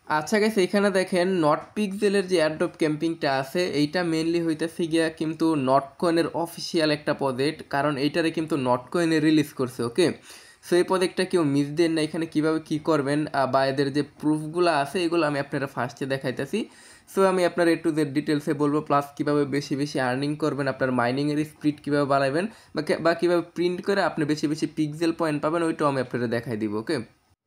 আচ্ছা গাইস, এখানে দেখেন নট পিক্সেলের যে অ্যাডোব ক্যাম্পিংটা আছে এইটা মেইনলি হইতেছে গিয়া কিন্তু নটকয়েনের অফিসিয়াল একটা প্রজেক্ট, কারণ এইটারে কিন্তু নটকয়েনে রিলিজ করছে। ওকে, সো এই প্রজেক্টটা কেউ মিস দেন না। এখানে কিভাবে কি করবেন বা এদের যে প্রুফগুলো আছে এগুলো আমি আপনারা ফার্স্টে দেখাইতেছি। সো আমি আপনার একটু যে ডিটেলসে বলবো, প্লাস কীভাবে বেশি বেশি আর্নিং করবেন, আপনার মাইনিংয়ের স্পিড কীভাবে বাড়াবেন বা কীভাবে প্রিন্ট করে আপনি বেশি বেশি পিক্সেল পয়েন্ট পাবেন, ওইটাও আমি আপনারা দেখাই দিব। ওকে,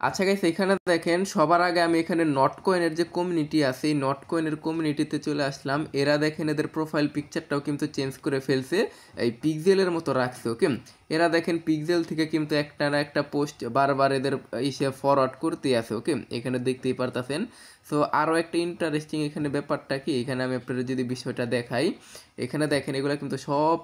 আচ্ছা গাইস, এখানে দেখেন সবার আগে আমি এখানে নটকয়েনের যে কমিউনিটি আছে এই নটকয়েনের কমিউনিটিতে চলে আসলাম। এরা দেখেন এদের প্রোফাইল পিকচারটাও কিন্তু চেঞ্জ করে ফেলছে, এই পিক্সেলের মতো রাখছে। ওকে, এরা দেখেন পিক্সেল থেকে কিন্তু একটা না একটা পোস্ট বারবার এদের ইসে ফরওয়ার্ড করতেই আছে। ওকে, এখানে দেখতেই পারতেছেন। সো আরও একটা ইন্টারেস্টিং এখানে ব্যাপারটা কি, এখানে আমি আপনাদের যদি বিষয়টা দেখাই, এখানে দেখেন এগুলো কিন্তু সব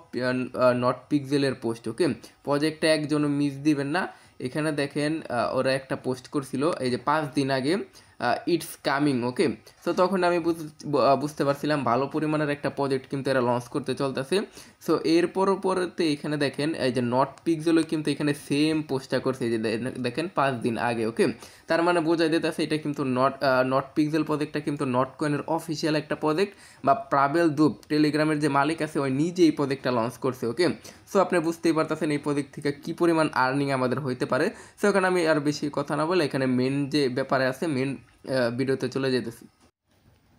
নট পিক্সেলের পোস্ট। ওকে, প্রজেক্টটা একজনও মিস দিবেন না। এখানে দেখেন ওরা একটা পোস্ট করছিল এই যে 5 দিন আগে, ইটস কামিং। ওকে, সো তখন আমি বুঝতে পারছিলাম ভালো পরিমাণের একটা প্রজেক্ট কিন্তু এরা লঞ্চ করতে চলতেছে। সো এরপরও পরেতে এখানে দেখেন এই যে নট পিক্সেলও কিন্তু এখানে সেম পোস্টটা করছে, এই যে দেখেন 5 দিন আগে। ওকে, তার মানে বোঝাই দিতেছে এটা কিন্তু নট পিক্সেল প্রজেক্টটা কিন্তু নটকয়েনের অফিসিয়াল একটা প্রজেক্ট, বা প্রাবেল দুপ টেলিগ্রামের যে মালিক আছে ওই নিজে এই প্রজেক্টটা লঞ্চ করছে। ওকে, সো আপনি বুঝতেই পারতেছেন এই প্রজেক্ট থেকে কী পরিমাণ আর্নিং আমাদের হইতে পারে। সো এখানে আমি আর বেশি কথা না বলে এখানে মেন যে ব্যাপারে আছে মেন ভিডিওতে চলে যেতেছি।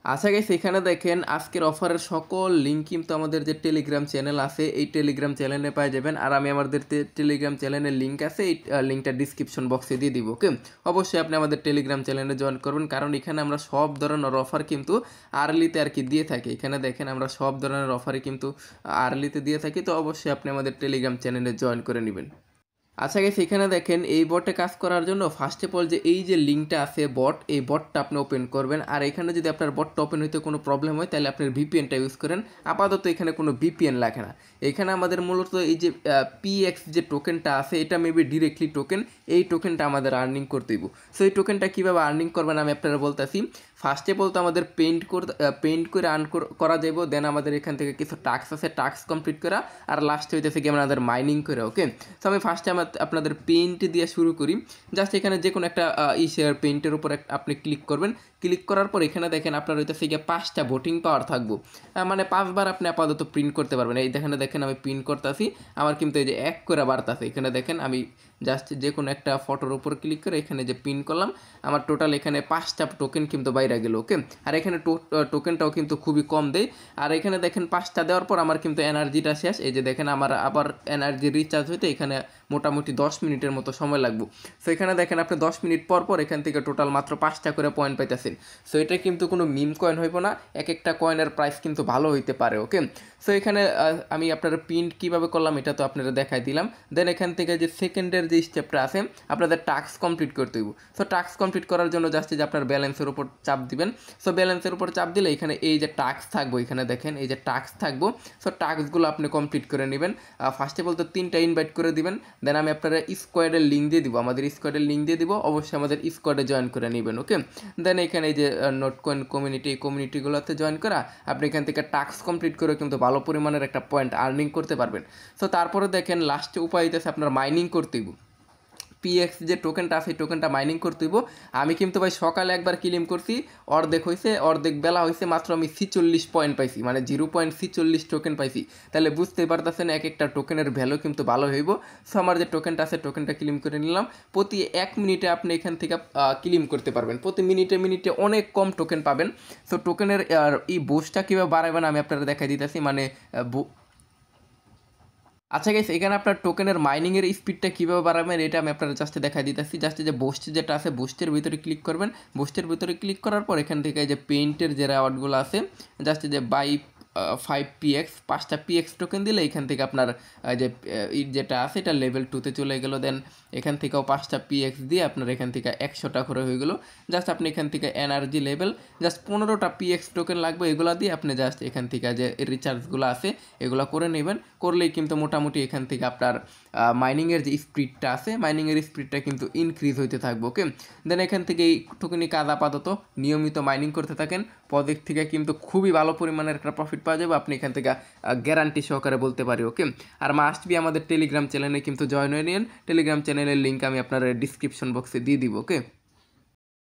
আচ্ছা গাইস, এখানে দেখেন আজকের অফারের সকল লিঙ্ক কিন্তু আমাদের যে টেলিগ্রাম চ্যানেল আছে এই টেলিগ্রাম চ্যানেলে পেয়ে যাবেন। আর আমি আমাদের টেলিগ্রাম চ্যানেলের লিঙ্ক আছে, এই লিঙ্কটা ডিসক্রিপশন বক্সে দিয়ে দিব। ওকে, অবশ্যই আপনি আমাদের টেলিগ্রাম চ্যানেলে জয়েন করবেন, কারণ এখানে আমরা সব ধরনের অফার কিন্তু আর্লিতে আর কি দিয়ে থাকি। এখানে দেখেন আমরা সব ধরনের অফারই কিন্তু আর্লিতে দিয়ে থাকি, তো অবশ্যই আপনি আমাদের টেলিগ্রাম চ্যানেলে জয়েন করে নেবেন। আচ্ছা গাইস, এখানে দেখেন এই বটে কাজ করার জন্য ফার্স্ট অফ অল যে এই যে লিঙ্কটা আছে বট, এই বটটা আপনি ওপেন করবেন। আর এখানে যদি আপনার বটটা ওপেন হইতে কোনো প্রবলেম হয় তাহলে আপনার ভিপিএনটা ইউজ করেন। আপাতত এখানে কোনো ভিপিএন লাগে না। এখানে আমাদের মূলত এই যে পিএক্স যে টোকেনটা আছে এটা মেবি ডিরেক্টলি টোকেন, এই টোকেনটা আমাদের আর্নিং করতে দিব। সো এই টোকেনটা কীভাবে আর্নিং করবেন আমি আপনারা বলতেছি। ফার্স্টে বলতে আমাদের পেইন্ট করে আর্ন করা যাব, দেন আমাদের এখান থেকে কিছু টাস্ক আছে, টাস্ক কমপ্লিট করা, আর লাস্টে হইতেছে কি আমাদের মাইনিং করে। ওকে, সো আমি ফার্স্টে আপনাদের পেইন্ট দিয়ে শুরু করি। জাস্ট এখানে যে কোনো একটা শেয়ার পেইন্টের উপর আপনি ক্লিক করবেন। ক্লিক করার পর এখানে দেখেন আপনার হইতেছে গিয়ে 5টা ভোটিং পাওয়ার থাকবো, মানে 5বার আপনি আপাতত প্রিন্ট করতে পারবেন। এই দেখেন আমি প্রিন্ট করতেছি, আমার কিন্তু এই যে 1 করে বাড়তেছে। এখানে দেখেন আমি জাস্ট যে কোনো একটা ফটোর উপর ক্লিক করে এখানে যে প্রিন্ট করলাম, আমার টোটাল এখানে 5টা টোকেন কিন্তু বাইরে গেল। ওকে, আর এখানে টোকেনটাও কিন্তু খুবই কম দেয়। আর এখানে দেখেন 5টা দেওয়ার পর আমার কিন্তু এনার্জিটা শেষ। এই যে দেখেন আমার আবার এনার্জি রিচার্জ হইতে এখানে মোটামুটি 10 মিনিটের মতো সময় লাগবে। সো এখানে দেখেন আপনি 10 মিনিট পর পর এখান থেকে টোটাল মাত্র 5টা করে পয়েন্ট পাইতেছেন। সো এটা কিন্তু কোনো মিম কয়েন হইব না, এক একটা কয়েনের প্রাইস কিন্তু ভালো হইতে পারে। ওকে, সো এখানে আমি আপনারা প্রিন্ট কীভাবে করলাম এটা তো আপনারা দেখাই দিলাম। দেন এখান থেকে যে সেকেন্ডের যে স্টেপটা আছে আপনাদের টাস্ক কমপ্লিট করতে হইব। সো টাস্ক কমপ্লিট করার জন্য জাস্ট যে আপনার ব্যালেন্সের উপর চাপ দিবেন। সো ব্যালেন্সের উপর চাপ দিলে এখানে এই যে টাস্ক থাকবো, এখানে দেখেন এই যে টাস্ক থাকবো। সো টাস্কগুলো আপনি কমপ্লিট করে নেবেন। ফার্স্টে বলতে 3টা ইনভাইট করে দিবেন। দেন আমি আপনারা স্কোয়াডের লিঙ্ক দিয়ে দিব, আমাদের স্কোয়াডের লিঙ্ক দিয়ে দিব, অবশ্যই আমাদের স্কোয়াডে জয়েন করে নেবেন। ওকে, দেন এখানে এই যে নটকয়েন কমিউনিটি, এই কমিউনিটিগুলোতে জয়েন করা আপনি এখান থেকে টাস্ক কমপ্লিট করে কিন্তু ভালো পরিমাণের একটা পয়েন্ট আর্নিং করতে পারবেন। সো তারপরে দেখেন লাস্টে উপায় হইতেছে আপনার মাইনিং করতে হইব। পিএক্স যে টোকেনটা আছে এই টোকেনটা মাইনিং করতে হইব। আমি কিন্তু ভাই সকালে একবার ক্লেম করছি, অর্ধেক বেলা হয়েছে, মাত্র আমি 46 পয়েন্ট পাইছি, মানে 0.46 টোকেন পাইছি। তাহলে বুঝতেই পারতেছেন এক একটা টোকেনের ভ্যালু কিন্তু ভালো হইব। সো আমার যে টোকেনটা আছে টোকেনটা ক্লেম করে নিলাম। প্রতি 1 মিনিটে আপনি এখান থেকে ক্লেম করতে পারবেন, প্রতি মিনিটে অনেক কম টোকেন পাবেন। সো টোকেনের এই বুস্টটা কীভাবে বাড়াবেন আমি আপনারা দেখাই দিতেছি, মানে আচ্ছা গাইস, এখানে আপনার টোকেনের মাইনিংয়ের স্পিডটা কীভাবে বাড়াবেন এটা আমি আপনারা জাস্ট দেখাই দিতেছি। জাস্ট যে বুস্ট যেটা আছে বুস্টের ভিতরে ক্লিক করবেন। বুস্টের ভিতরে ক্লিক করার পর এখান থেকে যে পেইন্টের যে রেওয়ার্ডগুলো আছে জাস্ট যে বাই 5px 5টা পিএক্স টোকেন দিলে এখান থেকে আপনার যে যেটা আছে এটা লেভেল 2তে চলে গেলো। দেন এখান থেকেও 5টা পিএক্স দিয়ে আপনার এখান থেকে 100টা করে হয়ে গেলো। জাস্ট আপনি এখান থেকে এনার্জি লেভেল জাস্ট 15টা পিএক্স টোকেন লাগবে, এগুলো দিয়ে আপনি জাস্ট এখান থেকে যে রিচার্জগুলো আছে এগুলো করে নেবেন। করলেই কিন্তু মোটামুটি এখান থেকে আপনার মাইনিংয়ের যে স্পিডটা আছে মাইনিংয়ের স্পিডটা কিন্তু ইনক্রিজ হইতে থাকবে। ওকে, দেন এখান থেকে এইটুকুনি কাজ আপাতত নিয়মিত মাইনিং করতে থাকেন, প্রজেক্ট থেকে কিন্তু খুবই ভালো পরিমাণের একটা প্রফিট পাওয়া যাবে, আপনি এখান থেকে গ্যারান্টি সহকারে বলতে পারি। ওকে, আর মাস্ট বি আমাদের টেলিগ্রাম চ্যানেলে কিন্তু জয়েন হয়ে নিন। টেলিগ্রাম চ্যানেলের লিঙ্ক আমি আপনার ডিসক্রিপশন বক্সে দিয়ে দিব। ওকে।